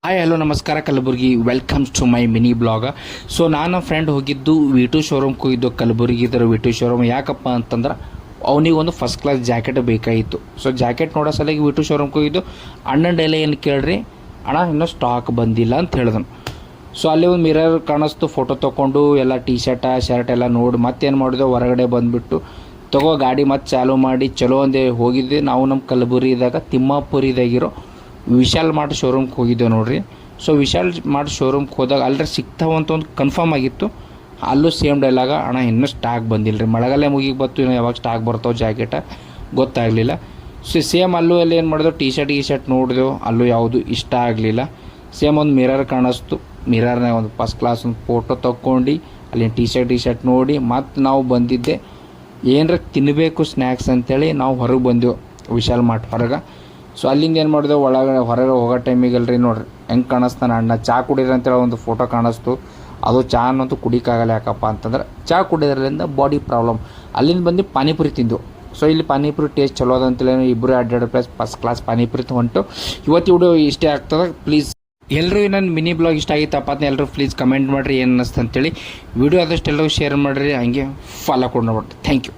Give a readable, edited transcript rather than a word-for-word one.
Hi hello ನಮಸ್ಕಾರ Kalaburagi, welcomes to my mini blog. So ನಾನು friend ಹೋಗಿದ್ದು ವಿ2 ಶೋರೂಮ್ಗೆ ಹೋಗಿದ್ದು. ಕಲಬುರಗಿ ಇದರ ವಿ2 ಶೋರೂಮ್ ಯಾಕಪ್ಪ ಅಂತಂದ್ರೆ ಅವನಿಗೆ ಒಂದು ಫಸ್ಟ್ ಕ್ಲಾಸ್ ಜಾಕೆಟ್ ಬೇಕಾಗಿತ್ತು. ಸೊ ಜಾಕೆಟ್ ನೋಡೋ ಸಲುವಾಗಿ ವಿ2 ಶೋರೂಮ್ಗೆ ಹೋಗಿದ್ದು. ಅಣ್ಣನ ಡೈಲಿ ಏನು ಕೇಳ್ರಿ, ಅಣ್ಣ ಇನ್ನೂ ಸ್ಟಾಕ್ ಬಂದಿಲ್ಲ ಅಂತ ಹೇಳಿದನು. ಸೊ ಅಲ್ಲಿ ಒಂದು ಮಿರರ್ ಕಾಣಿಸ್ತು, ಫೋಟೋ ತೊಗೊಂಡು ಎಲ್ಲ ಟಿ ಶರ್ಟ್ ಎಲ್ಲ ನೋಡಿ ಮತ್ತೇನು ಮಾಡಿದೆವು, ಹೊರಗಡೆ ಬಂದುಬಿಟ್ಟು ತಗೋ ಗಾಡಿ ಮತ್ತೆ ಚಾಲೂ ಮಾಡಿ ಚಲೋ ಒಂದೇ ಹೋಗಿದ್ದೆ. ನಾವು ನಮ್ಮ ಕಲಬುರಗಿದಾಗ ತಿಮ್ಮಾಪುರಿದಾಗಿರೋ ವಿಶಾಲ್ ಮಾರ್ಟ್ ಶೋರೂಮ್ಗೆ ಹೋಗಿದ್ದೇವೆ ನೋಡಿರಿ. ಸೊ ವಿಶಾಲ್ ಮಾರ್ಟ್ ಶೋರೂಮ್ಗೆ ಹೋದಾಗ ಅಲ್ಲರ ಸಿಗ್ತಾವಂತ ಒಂದು ಕನ್ಫರ್ಮ್ ಆಗಿತ್ತು. ಅಲ್ಲೂ ಸೇಮ್ ಡೈಲಾಗ, ಅಣ್ಣ ಇನ್ನೂ ಸ್ಟಾಕ್ ಬಂದಿಲ್ಲ ರೀ, ಮಳೆಗಾಲ ಮುಗಿಗೆ ಬತ್ತು, ಇನ್ನೂ ಯಾವಾಗ ಸ್ಟಾಕ್ ಬರ್ತಾವೆ ಜಾಕೆಟ ಗೊತ್ತಾಗಲಿಲ್ಲ. ಸೊ ಸೇಮ್ ಅಲ್ಲೂ ಅಲ್ಲಿ ಏನು ಮಾಡಿದೆವು, ಟಿ ಶರ್ಟ್ ನೋಡಿದೆವು, ಅಲ್ಲೂ ಯಾವುದು ಇಷ್ಟ ಆಗಲಿಲ್ಲ. ಸೇಮ್ ಒಂದು ಮಿರರ್ ಕಾಣಿಸ್ತು, ಮಿರರ್ನಾಗ ಒಂದು ಫಸ್ಟ್ ಕ್ಲಾಸ್ ಒಂದು ಫೋಟೋ ತೊಗೊಂಡು ಅಲ್ಲಿ ಟಿ ಶರ್ಟ್ ನೋಡಿ ಮತ್ತು ನಾವು ಬಂದಿದ್ದೆ ಏನರ ತಿನ್ನಬೇಕು ಸ್ನ್ಯಾಕ್ಸ್ ಅಂತೇಳಿ ನಾವು ಹೊರಗೆ ಬಂದೆವು ವಿಶಾಲ್ ಮಾರ್ಟ್ ಹೊರಗೆ. ಸೊ ಅಲ್ಲಿಂದ ಏನು ಮಾಡಿದೆವು, ಹೊರಗೆ ಹೋಗೋ ಟೈಮಿಗಲ್ರಿ ನೋಡ್ರಿ ಹೆಂಗೆ ಕಾಣಿಸ್ತಾನೆ ಅಣ್ಣ. ಚಹಾ ಕುಡಿದ್ರೆ ಅಂತೇಳಿ ಒಂದು ಫೋಟೋ ಕಾಣಿಸ್ತು. ಅದು ಚಹಾ ಅನ್ನೋದು ಕುಡಿಕಾಗಲ್ಲ, ಯಾಕಪ್ಪ ಅಂತಂದ್ರೆ ಚಹಾ ಕುಡಿದ್ರಿಂದ ಬಾಡಿ ಪ್ರಾಬ್ಲಮ್. ಅಲ್ಲಿಂದ ಬಂದು ಪಾನಿಪುರಿ ತಿಂದು. ಸೊ ಇಲ್ಲಿ ಪಾನಿಪುರಿ ಟೇಸ್ಟ್ ಚಲೋ ಅದ ಅಂತೇಳಿ ಇಬ್ಬರು ಅಡ್ಡಾಡು ಪ್ಲಸ್ ಫಸ್ಟ್ ಕ್ಲಾಸ್ ಪಾನಿಪುರಿ ತೊಗೊಂಡು ಇವತ್ತು ವಿಡಿಯೋ ಇಷ್ಟೇ ಆಗ್ತದೆ. ಪ್ಲೀಸ್ ಎಲ್ಲರೂ ನನ್ನ ಮಿನಿ ಬ್ಲಾಗ್ ಇಷ್ಟ ಆಗಿತ್ತಪ್ಪ ಅಂತ ಎಲ್ಲರೂ ಪ್ಲೀಸ್ ಕಮೆಂಟ್ ಮಾಡಿರಿ ಏನು ಅನ್ನಿಸ್ತು ಅಂತೇಳಿ. ವಿಡಿಯೋ ಆದಷ್ಟು ಎಲ್ಲರೂ ಶೇರ್ ಮಾಡಿರಿ, ಹಂಗೆ ಫಾಲೋ ಕೊಡು ನೋಡ್ರಿ. Thank you.